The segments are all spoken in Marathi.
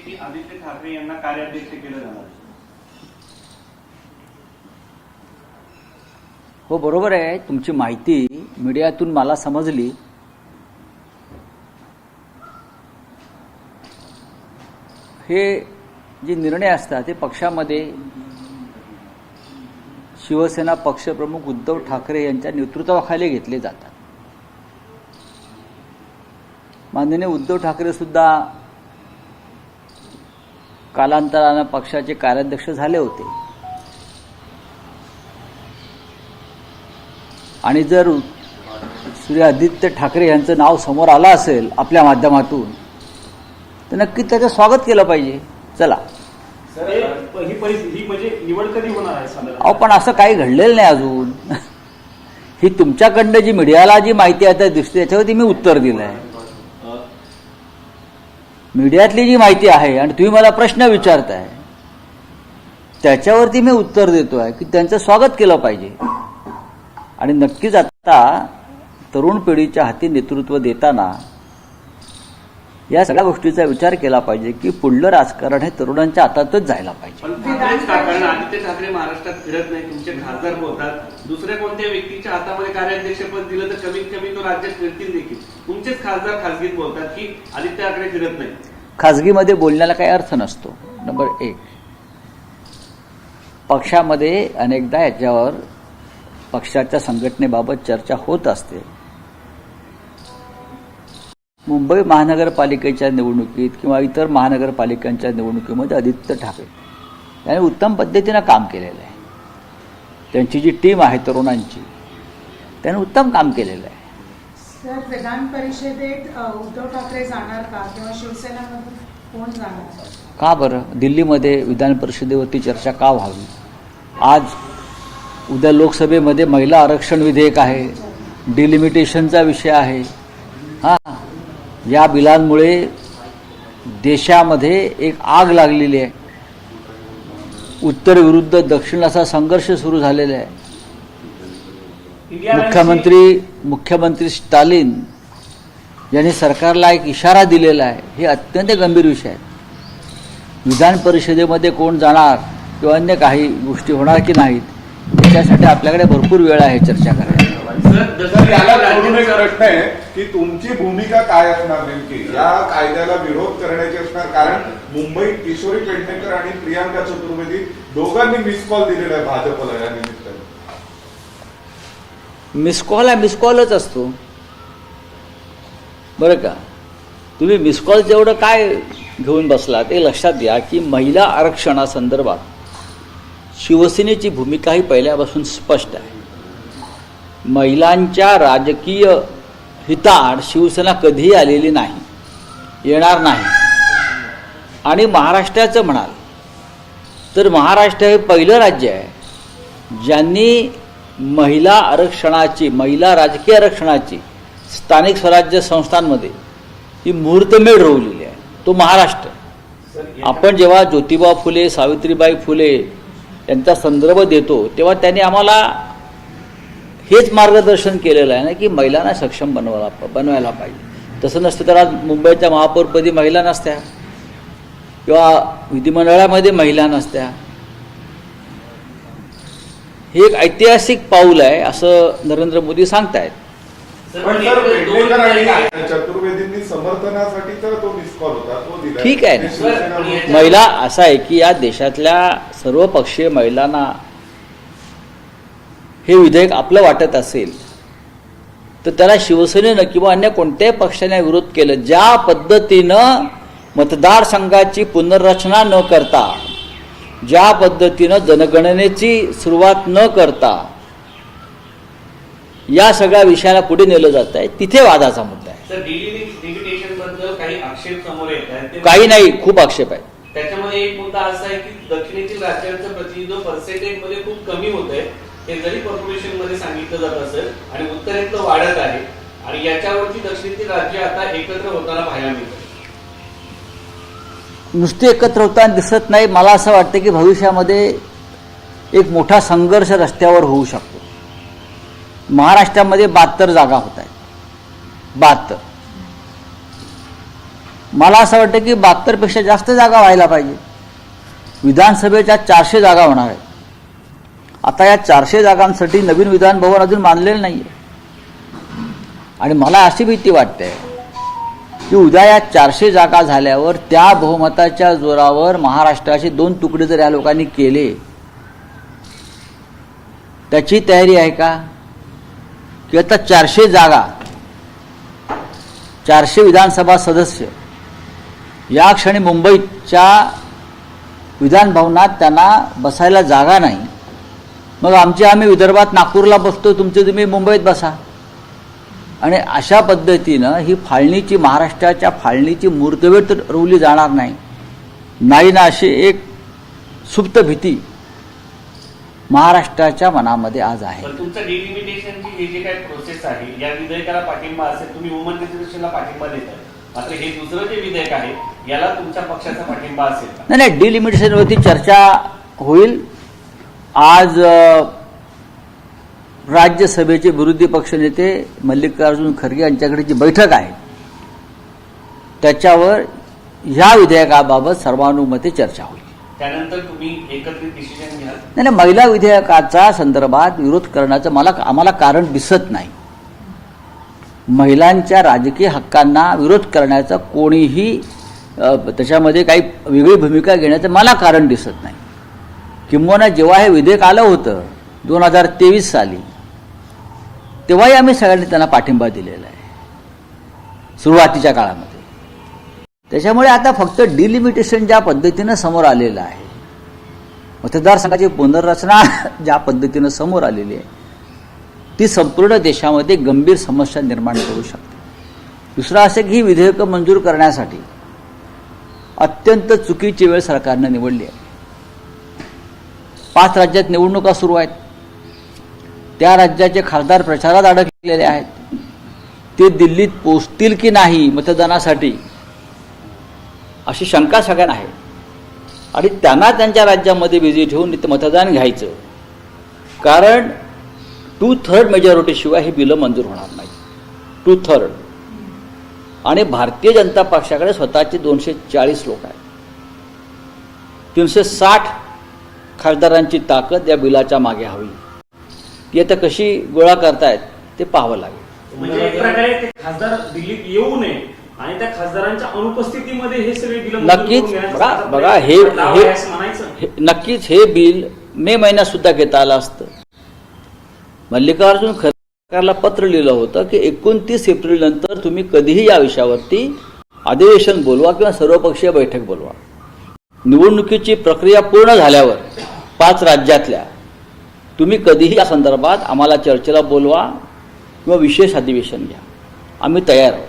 की आदित्य ठाकरे यांना कार्याध्यक्ष केलं जाणार. हो, बरोबर आहे. तुमची माहिती मीडियातून मला समजली. हे जे निर्णय असतात ते पक्षामध्ये शिवसेना पक्षप्रमुख उद्धव ठाकरे यांच्या नेतृत्वाखाली घेतले जातात. माननीय उद्धव ठाकरे सुद्धा कालांतराने पक्षाचे कार्याध्यक्ष झाले होते आणि जर श्री आदित्य ठाकरे यांचं नाव समोर आलं असेल आपल्या माध्यमातून तर नक्की त्याचं स्वागत केलं पाहिजे. चला, ही म्हणजे निवड कधी होणार आहे साधारण? अहो, पण असं काही घडलेलं नाही अजून. ही तुमच्याकडनं जी मीडियाला जी माहिती आता दिसते त्याच्यावरती मी उत्तर दिलं आहे. मीडियातली जी माहिती आहे आणि तुम्ही मला प्रश्न विचारताय त्याच्यावरती मी उत्तर देतोय की त्यांचं स्वागत केलं पाहिजे. आणि नक्कीच आता तरुण पिढीच्या हाती नेतृत्व देताना या सगळ्या गोष्टीचा विचार केला पाहिजे की पुढलं राजकारण हे तरुणांच्या हातातच जायला पाहिजे. कारण आदित्य ठाकरे महाराष्ट्रात फिरत नाही, तुमचे खासदार बोलतात. दुसऱ्या कोणत्या व्यक्तीच्या हातामध्ये कार्याध्यक्षपद दिलं तर कमीत कमी तो राज्यात फिरतील देखील. तुमचेच खासदार खासगीत बोलतात की आदित्य ठाकरे फिरत नाही. खासगीमध्ये बोलण्याला काही अर्थ नसतो. नंबर एक, पक्षामध्ये अनेकदा याच्यावर पक्षाच्या संघटनेबाबत चर्चा होत असते. मुंबई महानगरपालिकेच्या निवडणुकीत किंवा इतर महानगरपालिकांच्या निवडणुकीमध्ये आदित्य ठाकरे यांनी उत्तम पद्धतीनं काम केलेलं आहे. त्यांची जी टीम आहे तरुणांची त्यांनी उत्तम काम केलेलं आहे. सर, विधान परिषदेत उद्धव ठाकरे जाणार का किंवा शिवसेनेमधून कोण जाणार? का बरं? दिल्लीमध्ये विधान परिषदेवरती चर्चा का व्हावी? आज उद्या लोकसभेमध्ये महिला आरक्षण विधेयक आहे, डिलिमिटेशनचा विषय आहे. या बिलांमुळे देशामध्ये एक आग लागलेली आहे. उत्तर विरुद्ध दक्षिण असा संघर्ष सुरू झालेला आहे. मुख्यमंत्री स्टालिन यांनी सरकारला एक इशारा दिलेला आहे. हे अत्यंत गंभीर विषय आहे. विधान परिषदेमध्ये कोण जाणार किंवा अन्य काही गोष्टी होणार की नाहीत याच्यासाठी आपल्याकडे भरपूर वेळ आहे चर्चा करायला. याला एक प्रश्न आहे की तुमची भूमिका काय असणार नेमकी या कायद्याला विरोध करण्याची असणार? कारण मुंबईत किशोरी पेडणेकर आणि प्रियांका चतुर्वेदी दोघांनी मिस कॉल दिलेला आहे भाजपला या निमित्ताने. मिस कॉल मिस कॉलच असतो बरं का. तुम्ही मिस कॉल जेवढं काय घेऊन बसला ते लक्षात घ्या की महिला आरक्षणासंदर्भात शिवसेनेची भूमिका ही पहिल्यापासून स्पष्ट आहे. महिलांच्या राजकीय हिताआड शिवसेना कधीही आलेली नाही, येणार नाही. आणि महाराष्ट्राचं म्हणाल तर महाराष्ट्र हे पहिलं राज्य आहे ज्यांनी महिला आरक्षणाची, महिला राजकीय आरक्षणाची स्थानिक स्वराज्य संस्थांमध्ये ही मुहूर्तमेढ रोवलेली आहे. तो महाराष्ट्र. आपण जेव्हा ज्योतिबा फुले, सावित्रीबाई फुले यांचा संदर्भ देतो तेव्हा त्यांनी आम्हाला हेच मार्गदर्शन केलेलं आहे ना की महिलांना सक्षम बनवायला पाहिजे. तसं नसतं तर आज मुंबईच्या महापौरपदी महिला नसत्या किंवा विधिमंडळामध्ये महिला नसत्या. हे एक ऐतिहासिक पाऊल आहे असं नरेंद्र मोदी सांगतायत. चतुर्वेदींनी समर्थनासाठी तर तो मिस कॉल होता, तो दिला. ठीक आहे ना. महिला असं आहे की या देशातल्या सर्वपक्षीय महिलांना हे विधेयक आपलं वाटत असेल तर त्याला शिवसेनेनं किंवा अन्य कोणत्याही पक्षाने विरोध केलं. ज्या पद्धतीनं मतदारसंघाची पुनर्रचना न करता, ज्या पद्धतीनं जनगणनेची सुरुवात न करता या सगळ्या विषयाला पुढे नेलं जात आहे तिथे वादाचा मुद्दा आहे. सर, डिलिमिटेशनबद्दल काही आक्षेप समोर येत आहेत. काही नाही, खूप आक्षेप आहे. त्याच्यामध्ये एक मुद्दा असा आहे की दक्षिणेतील राज्यांचं प्रतिनिधित्व पर्सेंटेज मध्ये खूप कमी होत आहे. हे जरी कॉर्पोरेशन मध्ये सांगितलं जात असेल आणि उत्तरेतलं वाढत आहे आणि याच्यावरती दक्षिणेतील राज्य आता एकत्र होताना पाहायला मिळतं. नुसते एकत्र होताना दिसत नाही. मला असं वाटतं की भविष्यामध्ये एक मोठा संघर्ष रस्त्यावर होऊ शकतो. महाराष्ट्रामध्ये 72 जागा होत आहेत. 72 मला असं वाटतं की 72पेक्षा जास्त जागा व्हायला पाहिजे. विधानसभेच्या 400 जागा होणार आहेत. आता या 400 जागांसाठी नवीन विधान भवन अजून बांधलेलं नाही आहे. आणि मला अशी भीती वाटते की उद्या या 400 जागा झाल्यावर त्या बहुमताच्या जोरावर महाराष्ट्राचे 2 तुकडे जर या लोकांनी केले, त्याची तयारी आहे का? की आता 400 जागा, 400 विधानसभा सदस्य या क्षणी मुंबईच्या विधान भवनात त्यांना बसायला जागा नाही, मग आम्ही विदर्भात नागपूरला बसतो, तुमचे तुम्ही मुंबईत बसा. आणि अशा पद्धतीनं ही फाळणीची, महाराष्ट्राच्या फाळणीची मूर्तवेळ तर रोवली जाणार नाही ना, अशी एक सुप्त भीती महाराष्ट्राच्या मनामध्ये आज आहे. पण तुमचं डिलिमिटेशनची ही जी काही प्रोसेस आहे, या विधेयकाला पाठिंबा असेल, तुम्ही वुमन रिझर्वेशनला पाठिंबा देताय, मात्र हे दुसरं जे विधेयक आहे याला तुमच्या पक्षाचा पाठिंबा असेल का? नाही, डिलिमिटेशनवरती चर्चा होईल. आज राज्यसभेचे विरोधी पक्षनेते मल्लिकार्जुन खरगे यांच्याकडे जी बैठक आहे त्याच्यावर ह्या विधेयकाबाबत सर्वानुमते चर्चा होईल. त्यानंतर तुम्ही एकत्रित डिसिजन घ्याल? नाही, महिला विधेयकाचा संदर्भात विरोध करण्याचं आम्हाला कारण दिसत नाही. महिलांच्या राजकीय हक्कांना विरोध करण्याचा कोणीही त्याच्यामध्ये काही वेगळी भूमिका घेण्याचं मला कारण दिसत नाही. किंबहुना जेव्हा हे विधेयक आलं होतं 2023 साली, तेव्हाही आम्ही सगळ्यांनी त्यांना पाठिंबा दिलेला आहे सुरुवातीच्या काळामध्ये. त्याच्यामुळे आता फक्त डिलिमिटेशन ज्या पद्धतीनं समोर आलेलं आहे, मतदारसंघाची पुनर्रचना ज्या पद्धतीनं समोर आलेली आहे, ती संपूर्ण देशामध्ये गंभीर समस्या निर्माण करू शकते. दुसरं असं की ही विधेयकं मंजूर करण्यासाठी अत्यंत चुकीची वेळ सरकारनं निवडली आहे. 5 राज्यात निवडणुका सुरू आहेत. त्या राज्याचे खासदार प्रचारात अडकलेले आहेत. ते दिल्लीत पोहोचतील की नाही मतदानासाठी अशी शंका सगळ्यांना आहे. आणि त्यांना त्यांच्या राज्यामध्ये बिझी ठेवून इथं मतदान घ्यायचं, कारण 2/3 मेजॉरिटी शिवाय हे बिलं मंजूर होणार नाही. 2/3. आणि भारतीय जनता पक्षाकडे स्वतःचे 240 लोक आहेत. 360 खासदारांची ताकद या बिलाच्या मागे हवी. ती आता कशी गोळा करतायत ते पाहावं लागेल. म्हणजे एक प्रकारे ते खासदार दिल्लीत येऊ नये आणि त्या खासदारांच्या अनुपस्थितीमध्ये हे सगळे बिल नक्कीच बघा हे नक्कीच हे बिल मे महिन्यात सुद्धा घेता आलं असतं. मल्लिकार्जुन खरगे सरकारला पत्र लिहिलं होतं की 29 एप्रिल नंतर तुम्ही कधीही या विषयावरती अधिवेशन बोलवा किंवा सर्वपक्षीय बैठक बोलवा. निवडणुकीची प्रक्रिया पूर्ण झाल्यावर 5 राज्यातल्या तुम्ही कधीही या संदर्भात आम्हाला चर्चेला बोलवा किंवा विशेष अधिवेशन घ्या, आम्ही तयार आहोत.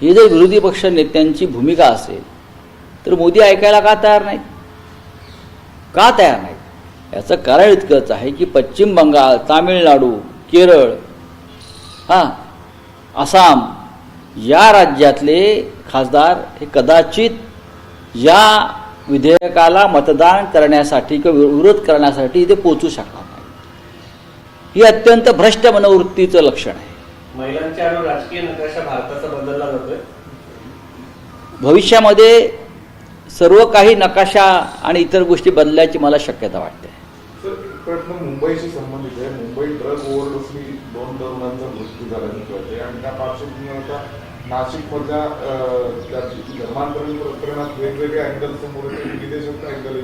ही जर विरोधी पक्ष नेत्यांची भूमिका असेल तर मोदी ऐकायला का तयार नाहीत? का तयार नाहीत? याचं कारण इतकंच आहे की पश्चिम बंगाल, तामिळनाडू, केरळ, आसाम या राज्यातले खासदार हे कदाचित या विधेयकाला मतदान करण्यासाठी किंवा विरोध करण्यासाठी इथे पोहोचू शकणार नाही. ही अत्यंत भ्रष्ट मनोवृत्तीचं लक्षण आहे. महिलांच्या राजकीय नकाशा भारताचा बदलला जातोय. भविष्यामध्ये सर्व काही नकाशा आणि इतर गोष्टी बदलण्याची मला शक्यता वाटते. सर, प्रश्न मुंबईशी संबंधित आहे. मुंबई ड्रग ओव्हरडोसनी 2 तरुणांचा मृत्यू झाल्याचं कळते आणि त्या पार्श्वभूमीवर नाशिकमधल्या धर्मांतरण प्रकरणात वेगवेगळे अँगल समोर येते. विदेशातला अँगल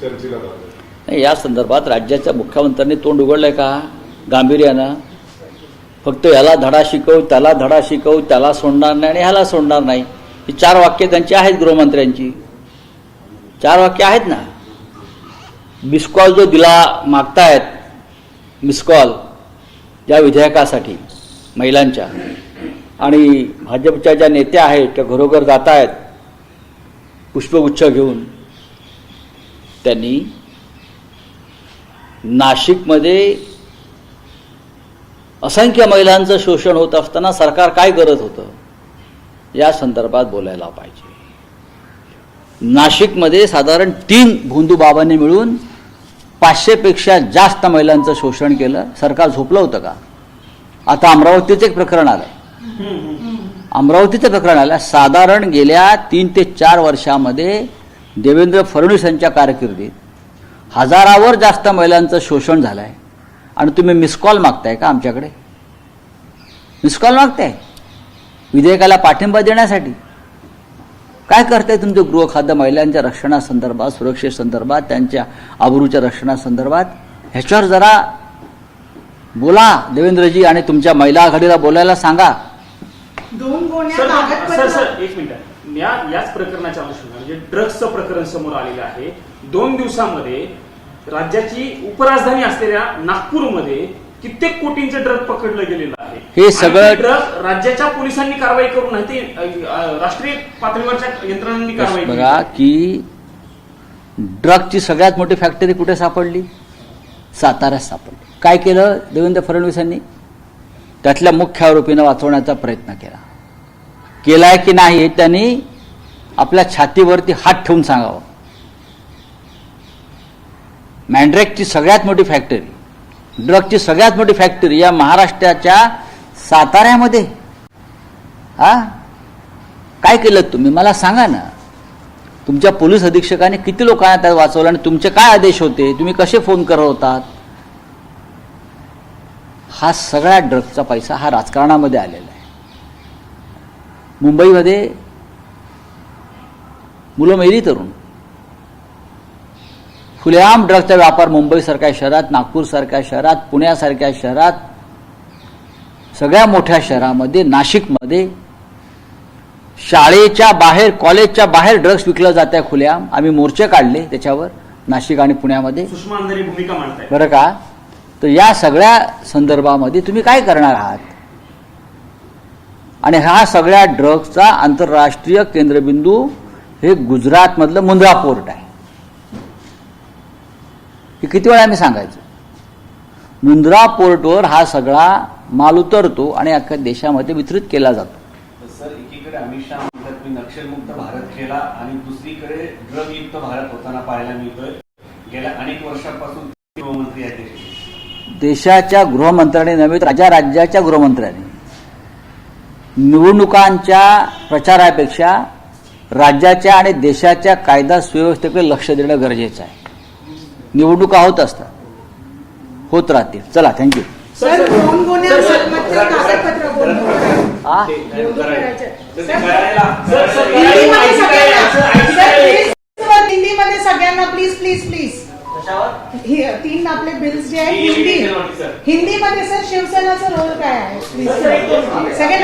चर्चेला जातो. या संदर्भात राज्याच्या मुख्यमंत्र्यांनी तोंड उघडलंय का गांभीर्यानं? फक्त याला धडा शिकव, त्याला धडा शिकव, त्याला सोडणार नाही आणि ह्याला सोडणार नाही, ही 4 वाक्य त्यांची आहेत. गृहमंत्र्यांची 4 वाक्य आहेत ना. मिसकॉल जो दिला मागतायत, मिसकॉल या विधेयकासाठी महिलांच्या, आणि भाजपच्या ज्या नेत्या आहेत त्या घरोघर जात आहेत पुष्पगुच्छ घेऊन. त्यांनी नाशिकमध्ये असंख्य महिलांचं शोषण होत असताना सरकार काय करत होतं या संदर्भात बोलायला पाहिजे. नाशिकमध्ये साधारण 3 भोंदू बाबांनी मिळून 500पेक्षा जास्त महिलांचं शोषण केलं. सरकार झोपलं होतं का? आता अमरावतीचं एक प्रकरण आलंय. अमरावतीचं प्रकरण आलं. साधारण गेल्या 3 ते 4 वर्षामध्ये देवेंद्र फडणवीस यांच्या कारकिर्दीत हजारावर जास्त महिलांचं शोषण झालं आहे. आणि तुम्ही मिसकॉल मागताय का आमच्याकडे? मिसकॉल मागताय विधेयकाला पाठिंबा देण्यासाठी? काय करताय तुमचं गृह खातं महिलांच्या रक्षणासंदर्भात, सुरक्षेसंदर्भात, त्यांच्या आबरूच्या रक्षणासंदर्भात? ह्याच्यावर जरा बोला देवेंद्रजी, आणि तुमच्या महिला आघाडीला बोलायला सांगा. 2 गोण्या सर कागदपत्र एक मिनिट. याच प्रकरणाच्या अनुषंगाने म्हणजे ड्रग्सचं प्रकरण समोर आलेलं आहे. 2 दिवसांमध्ये राज्याची उपराजधानी असलेल्या नागपूरमध्ये कित्येक कोटींचे ड्रग पकडलं गेलेलं आहे. हे सगळं ड्रग राज्याच्या पोलिसांनी कारवाई करून नाही, ते राष्ट्रीय पातळीवरच्या यंत्रणांनी कारवाई केली. बघा की ड्रगची सगळ्यात मोठी फॅक्टरी कुठे सापडली? साताऱ्यात सापडली. काय केलं देवेंद्र फडणवीसांनी? त्यातल्या मुख्य आरोपींना वाचवण्याचा प्रयत्न केलाय की नाही हे त्यांनी आपल्या छातीवरती हात ठेवून सांगावं. मॅन्ड्रेकची सगळ्यात मोठी फॅक्टरी, ड्रगची सगळ्यात मोठी फॅक्टरी या महाराष्ट्राच्या साताऱ्यामध्ये. काय केलं तुम्ही मला सांगा ना. तुमच्या पोलीस अधीक्षकाने किती लोकांना त्यात वाचवलं आणि तुमचे काय आदेश होते? तुम्ही कसे फोन करत होतात? हा सगळा ड्रगचा पैसा हा राजकारणामध्ये आलेला आहे. मुंबईमध्ये मुलं मेली तरुण. खुलेआम ड्रगचा व्यापार मुंबईसारख्या शहरात, नागपूरसारख्या शहरात, पुण्यासारख्या शहरात, सगळ्या मोठ्या शहरामध्ये, नाशिकमध्ये शाळेच्या बाहेर, कॉलेजच्या बाहेर ड्रग्स विकलं जात आहे खुलेआम. आम्ही मोर्चे काढले त्याच्यावर नाशिक आणि पुण्यामध्ये. सुषमा अंधारी भूमिका मांडताय बरं का? तर या सगळ्या संदर्भामध्ये तुम्ही काय करणार आहात? आणि हा सगळ्या ड्रग्सचा आंतरराष्ट्रीय केंद्रबिंदू हे गुजरातमधलं मुंद्रा पोर्ट आहे. हे किती वेळा आम्ही सांगायचं? मुंद्रा पोर्टवर हा सगळा माल उतरतो आणि अख्ख्या देशामध्ये वितरित केला जातो. सर, एकीकडे अमित शहा म्हणतात मी नक्षलमुक्त भारत केला आणि दुसरीकडे ड्रगयुक्त भारत होताना पाहायला मिळतोय. गेल्या अनेक वर्षांपासून गृहमंत्री आहेत देशाच्या गृहमंत्र्यांनी नव्हे तर राज्याच्या गृहमंत्र्यांनी निवडणुकांच्या प्रचारापेक्षा राज्याच्या आणि देशाच्या कायदा सुव्यवस्थेकडे लक्ष देणं गरजेचं आहे. निवडणुका होत असतात, होत राहतील. चला, थँक्यू. सर 2 गोण्या मालमत्ता कागदपत्र बोलून हा हिंदीमध्ये सगळ्यांना प्लीज प्लीज प्लीज. 3 आपले बिल्स जे आहेत हिंदीमध्ये. सर शिवसेनाचा रोल काय आहे? सगळे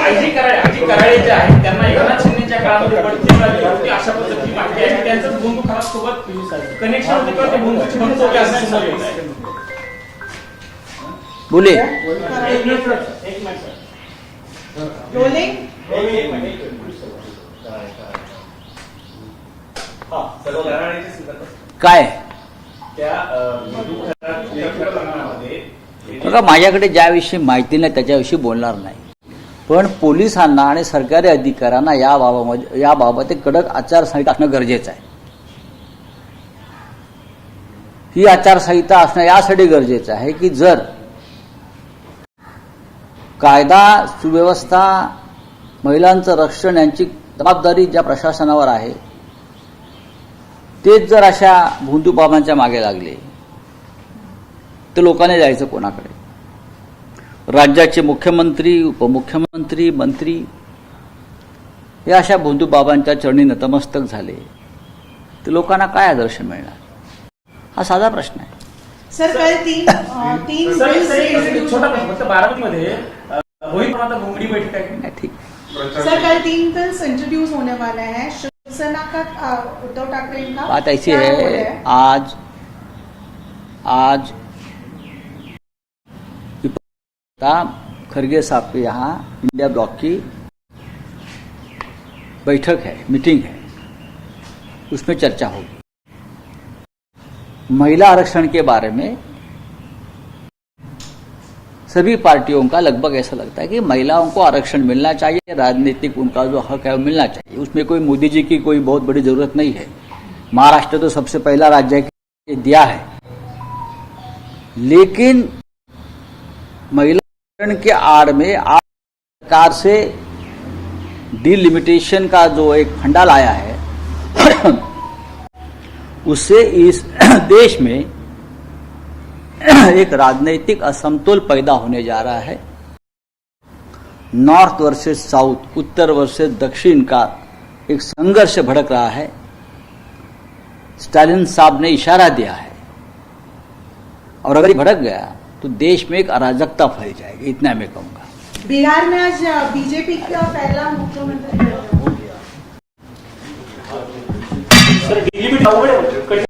आयजी कराळे जे आहेत त्यांना एकनाथ शिंदेच्या काळामध्ये बढती मिळाली होती अशा पद्धतीची माहिती आहे. त्यांचं बंधू खराब सोबत कनेक्शन होते किंवा ते बंधूची बनतो असं समोर येत आहे. बोले. एक मिनिट रोलिंग. काय त्या प्रकरणामध्ये बघा, माझ्याकडे ज्याविषयी माहिती नाही त्याच्याविषयी बोलणार नाही. पण पोलिसांना आणि सरकारी अधिकाऱ्यांना याबाबत एक कडक आचारसंहिता असणं गरजेचं आहे. ही आचारसंहिता असणं यासाठी गरजेचं आहे की जर कायदा सुव्यवस्था, महिलांचं रक्षण यांची जबाबदारी ज्या प्रशासनावर आहे तेच जर अशा भोंदूबाबांच्या मागे लागले तर लोकांनी जायचं कोणाकडे? राज्याचे मुख्यमंत्री, उपमुख्यमंत्री, मंत्री हे अशा भोंदूबाबांच्या चरणी नतमस्तक झाले तर लोकांना काय आदर्श मिळणार? हा साधा प्रश्न आहे. सर कल 3 छोटा प्रश्न. फक्त बारामतीमध्ये रोहित आता घुंगडी बैठक आहे. ठीक. सर कल 3 बिल्स इंट्रोड्यूस होने वाले हैं. शिवसेना का उद्धव ठाकरे का बात ऐसी क्या रोल है, आज खरगे साहब के यहाँ इंडिया ब्लॉक की बैठक है, मीटिंग है, उसमें चर्चा होगी. महिला आरक्षण के बारे में सभी पार्टियों का लगभग ऐसा लगता है कि महिलाओं को आरक्षण मिलना चाहिए, राजनीतिक उनका जो हक है वो मिलना चाहिए. उसमें कोई मोदी जी की कोई बहुत बड़ी जरूरत नहीं है. महाराष्ट्र तो सबसे पहला राज्य है कि दिया है. लेकिन महिला के आड़ में आप सरकार से डिलिमिटेशन का जो एक फंडा लाया है उससे इस देश में एक राजनीतिक असमतोल पैदा होने जा रहा है। नॉर्थ वर्सेस साउथ, उत्तर वर्सेस दक्षिण का एक संघर्ष भड़क रहा है। स्टालिन साहब ने इशारा दिया है और अगर ये भड़क गया तो देश में एक अराजकता फैल जाएगी, इतना मैं कहूंगा। बिहार में आज बीजेपी का पहला मुख्यमंत्री सर डिलिमिट